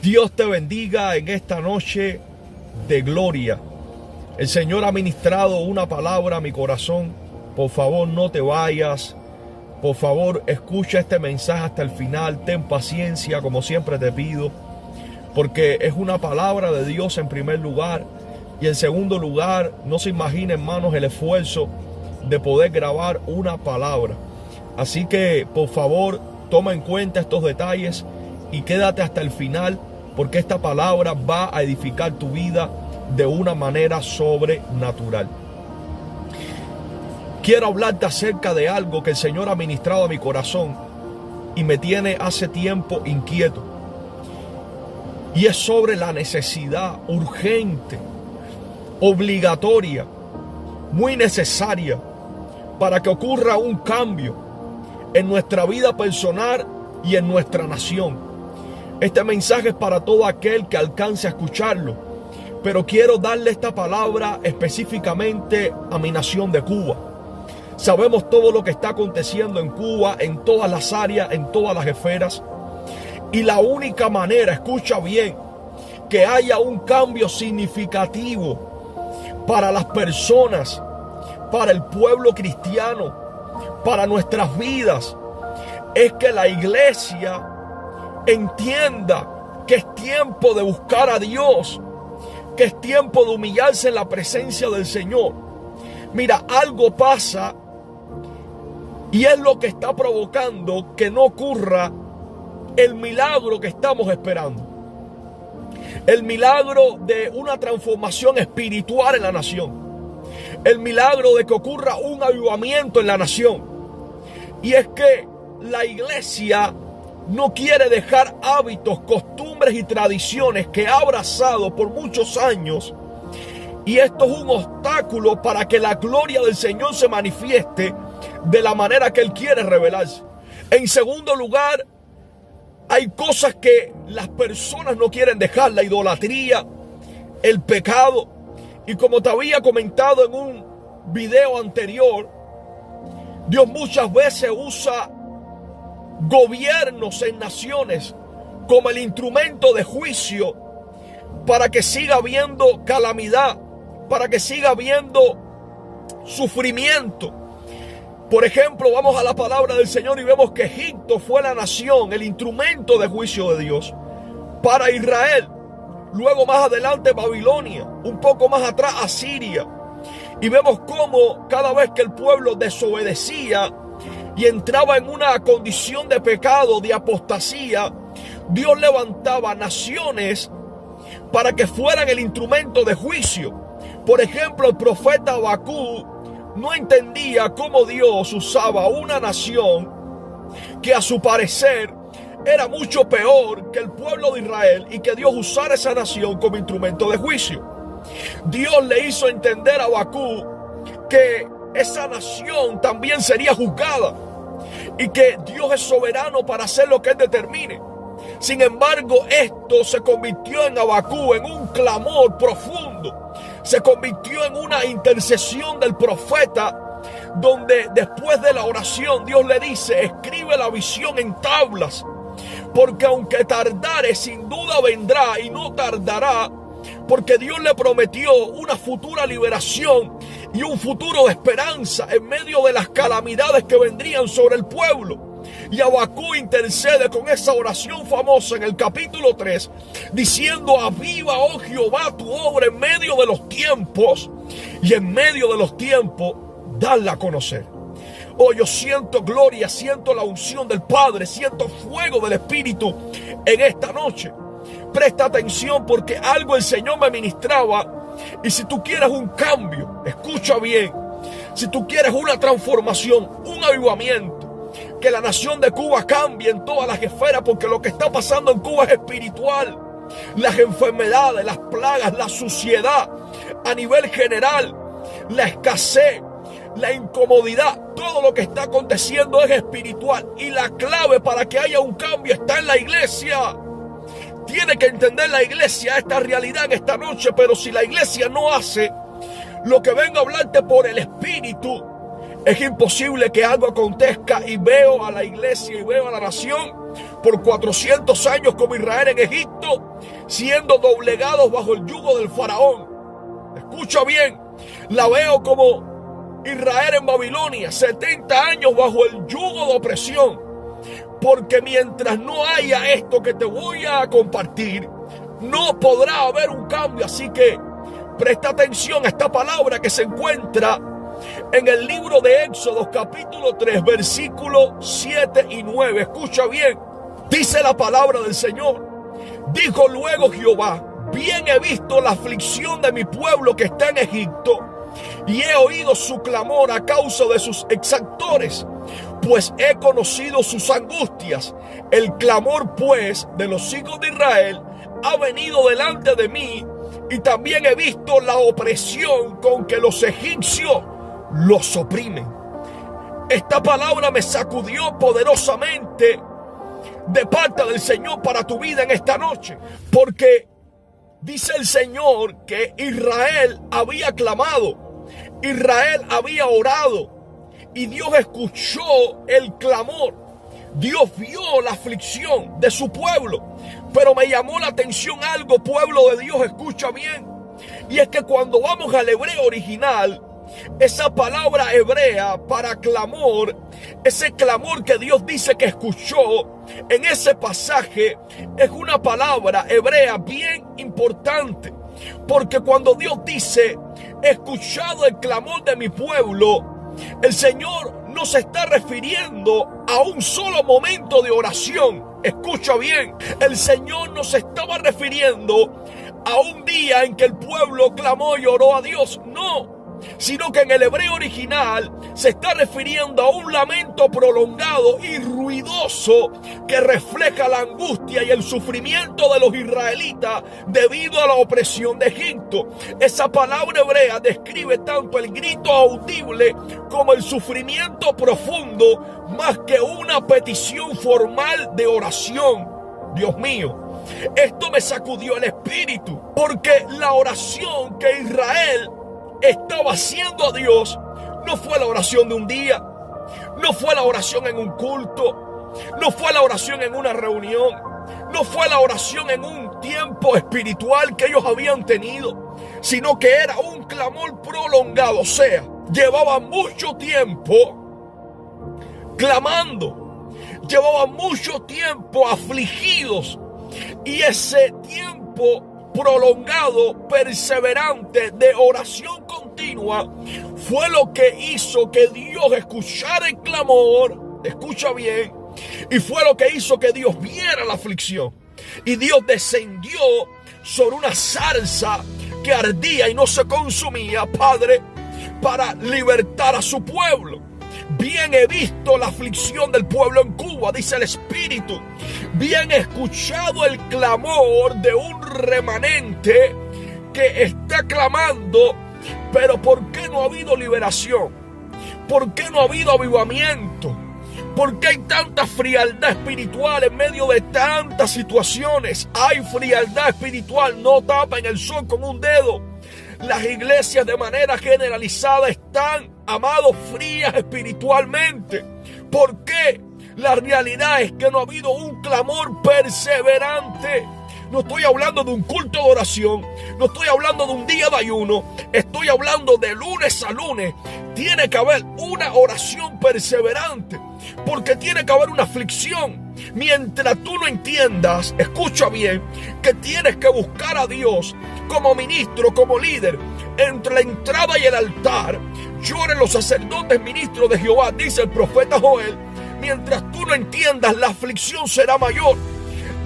Dios te bendiga en esta noche de gloria. El Señor ha ministrado una palabra a mi corazón. Por favor, no te vayas. Por favor, escucha este mensaje hasta el final. Ten paciencia, como siempre te pido, porque es una palabra de Dios en primer lugar. Y en segundo lugar, no se imaginen, hermanos, el esfuerzo de poder grabar una palabra. Así que, por favor, toma en cuenta estos detalles y quédate hasta el final, porque esta palabra va a edificar tu vida de una manera sobrenatural. Quiero hablarte acerca de algo que el Señor ha ministrado a mi corazón y me tiene hace tiempo inquieto. Y es sobre la necesidad urgente, obligatoria, muy necesaria para que ocurra un cambio en nuestra vida personal y en nuestra nación. Este mensaje es para todo aquel que alcance a escucharlo, pero quiero darle esta palabra específicamente a mi nación de Cuba. Sabemos todo lo que está aconteciendo en Cuba, en todas las áreas, en todas las esferas. Y la única manera, escucha bien, que haya un cambio significativo para las personas, para el pueblo cristiano, para nuestras vidas, es que la iglesia entienda que es tiempo de buscar a Dios, que es tiempo de humillarse en la presencia del Señor. Mira, algo pasa y es lo que está provocando que no ocurra el milagro que estamos esperando. El milagro de una transformación espiritual en la nación. El milagro de que ocurra un avivamiento en la nación. Y es que la iglesia no quiere dejar hábitos, costumbres y tradiciones que ha abrazado por muchos años. Y esto es un obstáculo para que la gloria del Señor se manifieste de la manera que Él quiere revelarse. En segundo lugar, hay cosas que las personas no quieren dejar: la idolatría, el pecado. Y como te había comentado en un video anterior, Dios muchas veces usa gobiernos en naciones como el instrumento de juicio para que siga habiendo calamidad, para que siga habiendo sufrimiento. Por ejemplo, vamos a la palabra del Señor y vemos que Egipto fue la nación, el instrumento de juicio de Dios para Israel. Luego más adelante Babilonia, un poco más atrás Asiria. Y vemos cómo cada vez que el pueblo desobedecía y entraba en una condición de pecado, de apostasía, Dios levantaba naciones para que fueran el instrumento de juicio. Por ejemplo, el profeta Habacuc no entendía cómo Dios usaba una nación que a su parecer era mucho peor que el pueblo de Israel y que Dios usara esa nación como instrumento de juicio. Dios le hizo entender a Habacuc que esa nación también sería juzgada y que Dios es soberano para hacer lo que Él determine. Sin embargo, esto se convirtió en Habacuc en un clamor profundo. Se convirtió en una intercesión del profeta, donde después de la oración Dios le dice: escribe la visión en tablas, porque aunque tardare, sin duda vendrá, y no tardará, porque Dios le prometió una futura liberación y un futuro de esperanza en medio de las calamidades que vendrían sobre el pueblo. Y Habacuc intercede con esa oración famosa en el capítulo 3, diciendo: aviva, oh Jehová, tu obra en medio de los tiempos, y en medio de los tiempos dadla a conocer. Oh, yo siento gloria, siento la unción del Padre, siento fuego del Espíritu en esta noche. Presta atención, porque algo el Señor me ministraba. Y si tú quieres un cambio, escucha bien, si tú quieres una transformación, un avivamiento, que la nación de Cuba cambie en todas las esferas, porque lo que está pasando en Cuba es espiritual. Las enfermedades, las plagas, la suciedad a nivel general, la escasez, la incomodidad, todo lo que está aconteciendo es espiritual. Y la clave para que haya un cambio está en la iglesia. Tiene que entender la iglesia esta realidad en esta noche. Pero si la iglesia no hace lo que venga a hablarte por el Espíritu, es imposible que algo acontezca. Y veo a la iglesia y veo a la nación por 400 años como Israel en Egipto, siendo doblegados bajo el yugo del faraón. Escucha bien, la veo como Israel en Babilonia, 70 años bajo el yugo de opresión. Porque mientras no haya esto que te voy a compartir, no podrá haber un cambio. Así que presta atención a esta palabra que se encuentra en el libro de Éxodo capítulo 3 versículos 7 y 9. Escucha bien, dice la palabra del Señor. Dijo luego Jehová: bien he visto la aflicción de mi pueblo que está en Egipto, y he oído su clamor a causa de sus exactores, pues he conocido sus angustias. El clamor pues de los hijos de Israel ha venido delante de mí, y también he visto la opresión con que los egipcios los oprimen. Esta palabra me sacudió poderosamente de parte del Señor para tu vida en esta noche, porque dice el Señor que Israel había clamado, Israel había orado, y Dios escuchó el clamor. Dios vio la aflicción de su pueblo. Pero me llamó la atención algo, pueblo de Dios, escucha bien. Y es que cuando vamos al hebreo original, esa palabra hebrea para clamor, ese clamor que Dios dice que escuchó en ese pasaje, es una palabra hebrea bien importante. Porque cuando Dios dice: he escuchado el clamor de mi pueblo, el Señor no se está refiriendo a un solo momento de oración. Escucha bien, el Señor no se estaba refiriendo a un día en que el pueblo clamó y oró a Dios. No, sino que en el hebreo original se está refiriendo a un lamento prolongado y ruidoso que refleja la angustia y el sufrimiento de los israelitas debido a la opresión de Egipto. Esa palabra hebrea describe tanto el grito audible como el sufrimiento profundo, más que una petición formal de oración. Dios mío, esto me sacudió el espíritu, porque la oración que Israel estaba haciendo a Dios no fue la oración de un día, no fue la oración en un culto, no fue la oración en una reunión, no fue la oración en un tiempo espiritual que ellos habían tenido, sino que era un clamor prolongado. O sea, llevaban mucho tiempo clamando, llevaban mucho tiempo afligidos, y ese tiempo prolongado, perseverante, de oración continua, fue lo que hizo que Dios escuchara el clamor. Escucha bien, y fue lo que hizo que Dios viera la aflicción, y Dios descendió sobre una zarza que ardía y no se consumía, Padre, para libertar a su pueblo. Bien he visto la aflicción del pueblo en Cuba, dice el Espíritu. Bien he escuchado el clamor de un remanente que está clamando. Pero ¿por qué no ha habido liberación? ¿Por qué no ha habido avivamiento? ¿Por qué hay tanta frialdad espiritual en medio de tantas situaciones? Hay frialdad espiritual, no tapan el sol con un dedo. Las iglesias de manera generalizada están, amados, frías espiritualmente. ¿Por qué? La realidad es que no ha habido un clamor perseverante. No estoy hablando de un culto de oración, no estoy hablando de un día de ayuno, estoy hablando de lunes a lunes. Tiene que haber una oración perseverante, porque tiene que haber una aflicción. Mientras tú no entiendas, escucha bien, que tienes que buscar a Dios como ministro, como líder, entre la entrada y el altar, lloren los sacerdotes ministros de Jehová, dice el profeta Joel. Mientras tú no entiendas, la aflicción será mayor,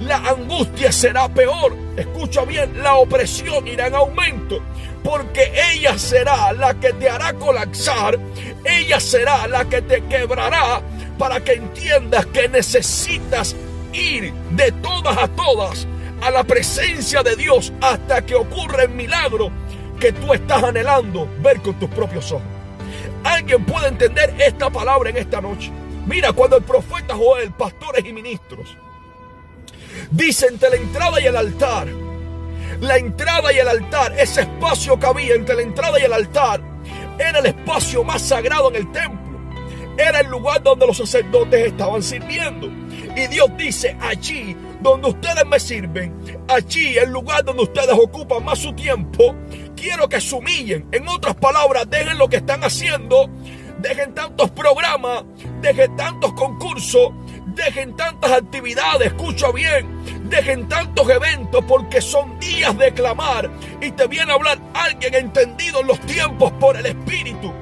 la angustia será peor. Escucha bien, la opresión irá en aumento, porque ella será la que te hará colapsar, ella será la que te quebrará, para que entiendas que necesitas ir de todas a todas a la presencia de Dios hasta que ocurra el milagro que tú estás anhelando ver con tus propios ojos. ¿Alguien puede entender esta palabra en esta noche? Mira, cuando el profeta Joel, pastores y ministros, dice entre la entrada y el altar, la entrada y el altar, ese espacio que había entre la entrada y el altar, era el espacio más sagrado en el templo. era el lugar donde los sacerdotes estaban sirviendo. Y Dios dice: allí donde ustedes me sirven, allí el lugar donde ustedes ocupan más su tiempo, quiero que se humillen. En otras palabras, dejen lo que están haciendo, dejen tantos programas, dejen tantos concursos, dejen tantas actividades, escucha bien, dejen tantos eventos, porque son días de clamar. Y te viene a hablar alguien entendido en los tiempos por el Espíritu.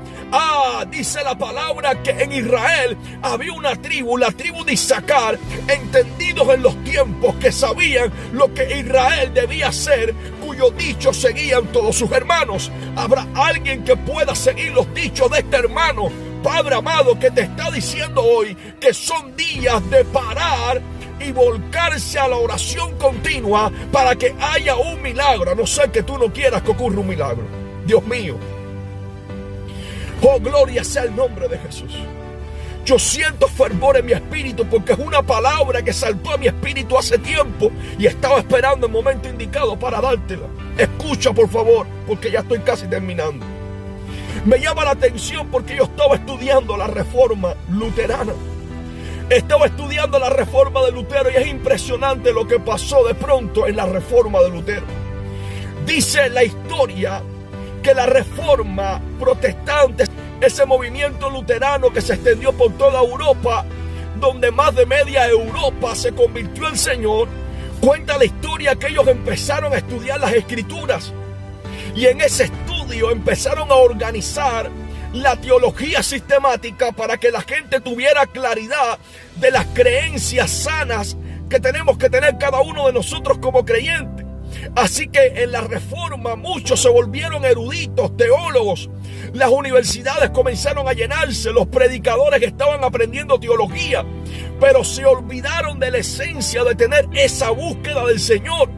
Dice la palabra que en Israel había una tribu, la tribu de Isaacar, entendidos en los tiempos, que sabían lo que Israel debía hacer, cuyo dicho seguían todos sus hermanos. Habrá alguien que pueda seguir los dichos de este hermano, Padre amado, que te está diciendo hoy que son días de parar y volcarse a la oración continua para que haya un milagro. A no ser que tú no quieras que ocurra un milagro. Dios mío. Oh, gloria sea el nombre de Jesús. Yo siento fervor en mi espíritu, porque es una palabra que saltó a mi espíritu hace tiempo y estaba esperando el momento indicado para dártela. Escucha, por favor, porque ya estoy casi terminando. Me llama la atención porque yo estaba estudiando la reforma luterana. Estaba estudiando la reforma de Lutero y es impresionante lo que pasó de pronto en la reforma de Lutero. Dice la historia que la reforma protestante, ese movimiento luterano que se extendió por toda Europa, donde más de media Europa se convirtió en Señor, cuenta la historia que ellos empezaron a estudiar las Escrituras. Y en ese estudio empezaron a organizar la teología sistemática para que la gente tuviera claridad de las creencias sanas que tenemos que tener cada uno de nosotros como creyentes. Así que en la reforma muchos se volvieron eruditos, teólogos. Las universidades comenzaron a llenarse, los predicadores estaban aprendiendo teología, pero se olvidaron de la esencia de tener esa búsqueda del Señor.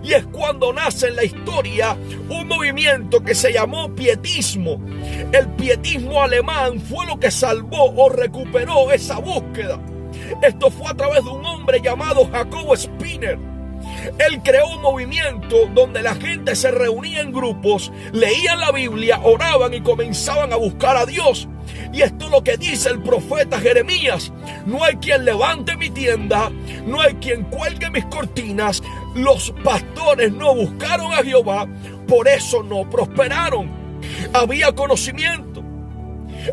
Y es cuando nace en la historia un movimiento que se llamó pietismo. El pietismo alemán fue lo que salvó o recuperó esa búsqueda. Esto fue a través de un hombre llamado Jacob Spinner. Él creó un movimiento donde la gente se reunía en grupos, leían la Biblia, oraban y comenzaban a buscar a Dios. Y esto es lo que dice el profeta Jeremías: no hay quien levante mi tienda, no hay quien cuelgue mis cortinas. Los pastores no buscaron a Jehová, por eso no prosperaron. Había conocimiento,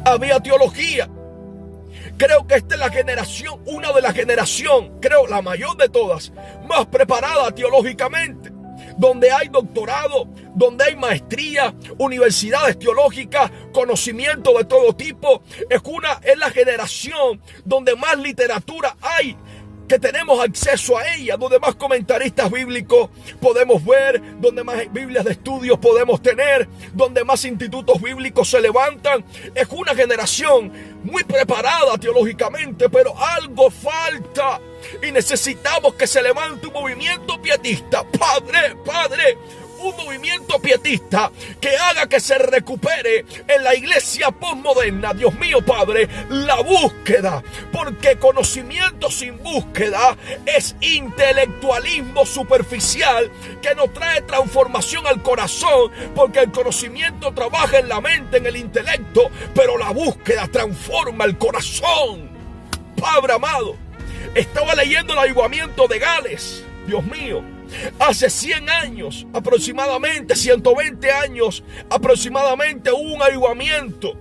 había teología. Creo que esta es la generación, una de las generaciones, creo la mayor de todas, más preparada teológicamente, donde hay doctorado, donde hay maestría, universidades teológicas, conocimiento de todo tipo. Es la generación donde más literatura hay, que tenemos acceso a ella, donde más comentaristas bíblicos podemos ver, donde más Biblias de estudios podemos tener, donde más institutos bíblicos se levantan. Es una generación muy preparada teológicamente, pero algo falta y necesitamos que se levante un movimiento pietista. Padre, un movimiento pietista que haga que se recupere en la iglesia posmoderna, Dios mío, Padre, la búsqueda, porque conocimiento sin búsqueda es intelectualismo superficial que no trae transformación al corazón, porque el conocimiento trabaja en la mente, en el intelecto, pero la búsqueda transforma el corazón. Padre amado, estaba leyendo el avivamiento de Gales, Dios mío. Hace 100 años, aproximadamente 120 años, aproximadamente hubo un avivamiento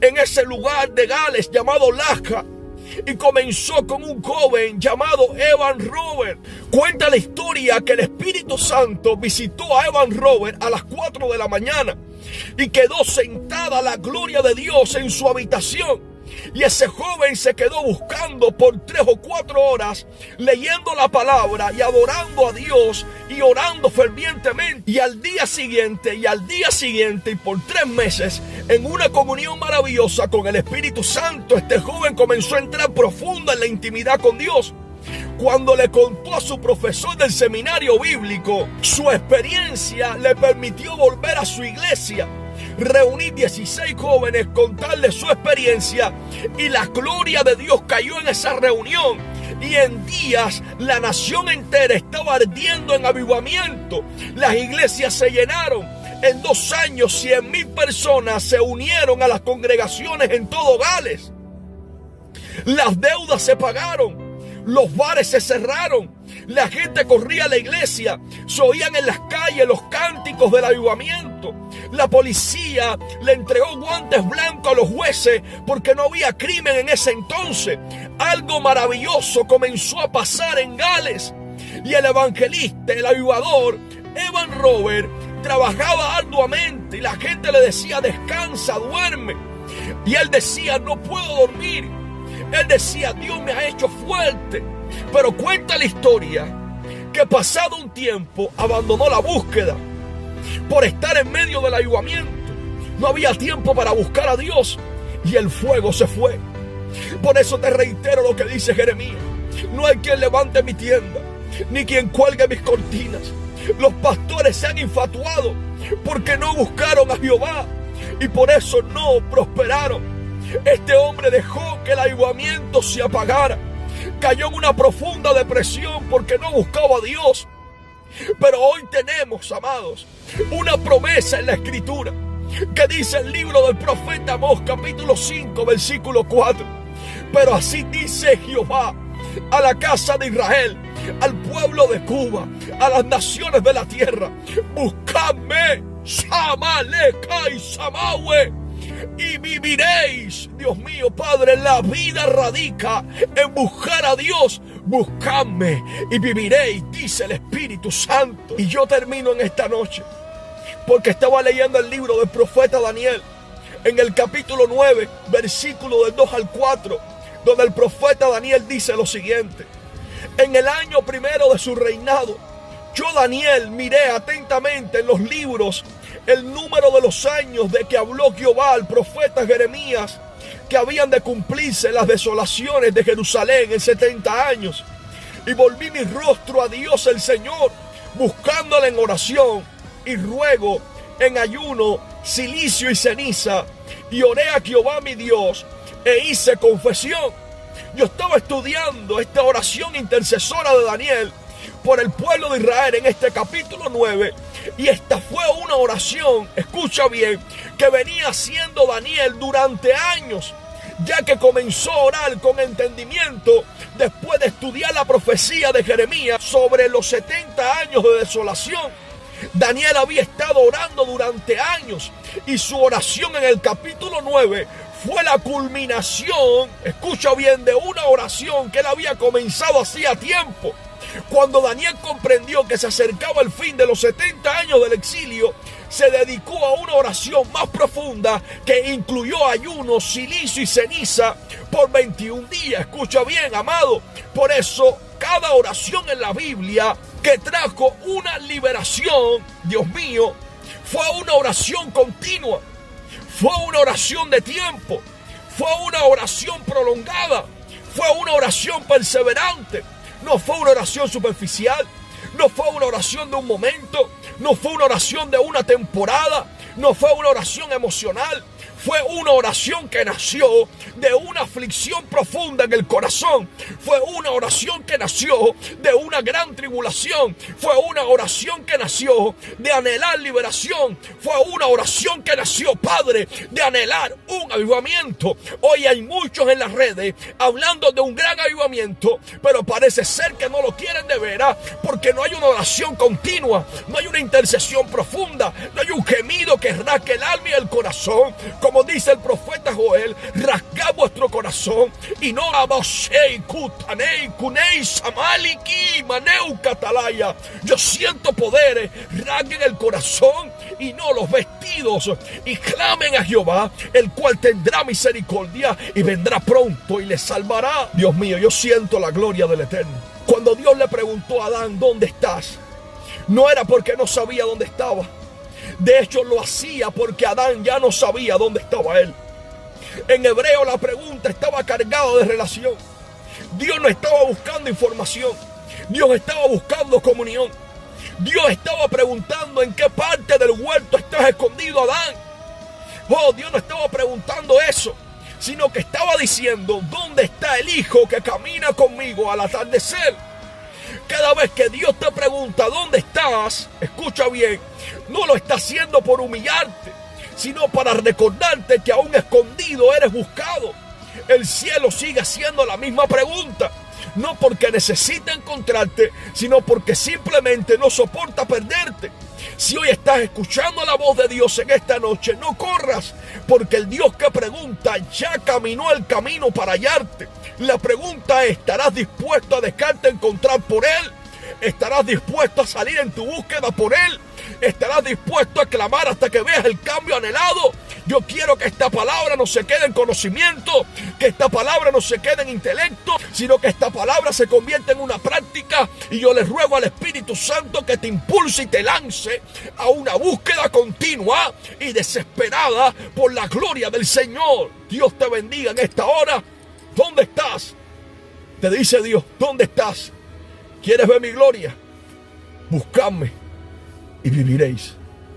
en ese lugar de Gales llamado Laja. Y comenzó con un joven llamado Evan Robert. Cuenta la historia que el Espíritu Santo visitó a Evan Robert a las 4 de la mañana y quedó sentada la gloria de Dios en su habitación. Y ese joven se quedó buscando por 3 o 4 horas, leyendo la palabra y adorando a Dios y orando fervientemente. Y al día siguiente y por 3 meses, en una comunión maravillosa con el Espíritu Santo, este joven comenzó a entrar profunda en la intimidad con Dios. Cuando le contó a su profesor del seminario bíblico su experiencia, le permitió volver a su iglesia. Reuní 16 jóvenes, contarles su experiencia, y la gloria de Dios cayó en esa reunión. Y en días la nación entera estaba ardiendo en avivamiento. Las iglesias se llenaron. En 2 años 100,000 personas se unieron a las congregaciones en todo Gales. Las deudas se pagaron. Los bares se cerraron. La gente corría a la iglesia. Se oían en las calles los cánticos del avivamiento. La policía le entregó guantes blancos a los jueces porque no había crimen en ese entonces. Algo maravilloso comenzó a pasar en Gales. Y el evangelista, el avivador, Evan Roberts, trabajaba arduamente y la gente le decía: descansa, duerme. Y él decía: no puedo dormir. Él decía: Dios me ha hecho fuerte. Pero cuenta la historia que pasado un tiempo abandonó la búsqueda por estar en medio del avivamiento. No había tiempo para buscar a Dios y el fuego se fue. Por eso te reitero lo que dice Jeremías: no hay quien levante mi tienda, ni quien cuelgue mis cortinas. Los pastores se han infatuado porque no buscaron a Jehová y por eso no prosperaron. Este hombre dejó que el avivamiento se apagara. Cayó en una profunda depresión porque no buscaba a Dios. Pero hoy tenemos, amados, una promesa en la Escritura que dice el libro del profeta Amós, capítulo 5, versículo 4. Pero así dice Jehová a la casa de Israel, al pueblo de Cuba, a las naciones de la tierra: buscadme, Shamaleka y Samawe, y viviréis. Dios mío, Padre, la vida radica en buscar a Dios. Buscadme y viviréis, dice el Espíritu Santo. Y yo termino en esta noche porque estaba leyendo el libro del profeta Daniel, en el capítulo 9, versículo del 2 al 4, donde el profeta Daniel dice lo siguiente: en el año primero de su reinado, yo, Daniel, miré atentamente en los libros el número de los años de que habló Jehová al profeta Jeremías, que habían de cumplirse las desolaciones de Jerusalén en 70 años. Y volví mi rostro a Dios el Señor, buscándole en oración y ruego, en ayuno, cilicio y ceniza. Y oré a Jehová mi Dios e hice confesión. Yo estaba estudiando esta oración intercesora de Daniel por el pueblo de Israel en este capítulo 9. Y esta fue una oración, escucha bien, que venía haciendo Daniel durante años, ya que comenzó a orar con entendimiento después de estudiar la profecía de Jeremías sobre los 70 años de desolación. Daniel había estado orando durante años y su oración en el capítulo 9 fue la culminación, escucha bien, de una oración que él había comenzado hacía tiempo. Cuando Daniel comprendió que se acercaba el fin de los 70 años del exilio, se dedicó a una oración más profunda que incluyó ayuno, cilicio y ceniza por 21 días. Escucha bien, amado. Por eso, cada oración en la Biblia que trajo una liberación, Dios mío, fue una oración continua, fue una oración de tiempo, fue una oración prolongada, fue una oración perseverante. No fue una oración superficial, no fue una oración de un momento, no fue una oración de una temporada, no fue una oración emocional. Fue una oración que nació de una aflicción profunda en el corazón. Fue una oración que nació de una gran tribulación. Fue una oración que nació de anhelar liberación. Fue una oración que nació, Padre, de anhelar un avivamiento. Hoy hay muchos en las redes hablando de un gran avivamiento, pero parece ser que no lo quieren de veras, porque no hay una oración continua, no hay una intercesión profunda, no hay un gemido que rasgue el alma y el corazón. Como dice el profeta Joel, rasgad vuestro corazón y no abosei kutanei kunei samaliki maneu katalaya. Yo siento poderes, rasguen el corazón y no los vestidos, y clamen a Jehová, el cual tendrá misericordia y vendrá pronto y les salvará. Dios mío, yo siento la gloria del Eterno. Cuando Dios le preguntó a Adán: ¿dónde estás?, no era porque no sabía dónde estaba. De hecho, lo hacía porque Adán ya no sabía dónde estaba él. En hebreo la pregunta estaba cargada de relación. Dios no estaba buscando información, Dios estaba buscando comunión. Dios estaba preguntando: ¿en qué parte del huerto estás escondido, Adán? Oh, Dios no estaba preguntando eso, sino que estaba diciendo: ¿dónde está el hijo que camina conmigo al atardecer? Cada vez que Dios te pregunta dónde estás, escucha bien, no lo está haciendo por humillarte, sino para recordarte que aún escondido eres buscado. el cielo sigue haciendo la misma pregunta. No porque necesita encontrarte, sino porque simplemente no soporta perderte. Si hoy estás escuchando la voz de Dios en esta noche, no corras, porque el Dios que pregunta ya caminó el camino para hallarte. La pregunta es, ¿estarás dispuesto a dejarte encontrar por Él? ¿Estarás dispuesto a salir en tu búsqueda por Él? ¿Estarás dispuesto a clamar hasta que veas el cambio anhelado? Yo quiero que esta palabra no se quede en conocimiento, que esta palabra no se quede en intelecto, sino que esta palabra se convierta en una práctica. Y yo le ruego al Espíritu Santo que te impulse y te lance a una búsqueda continua y desesperada por la gloria del Señor. Dios te bendiga en esta hora. ¿Dónde estás? Te dice Dios, ¿dónde estás? ¿Quieres ver mi gloria? Buscadme y viviréis.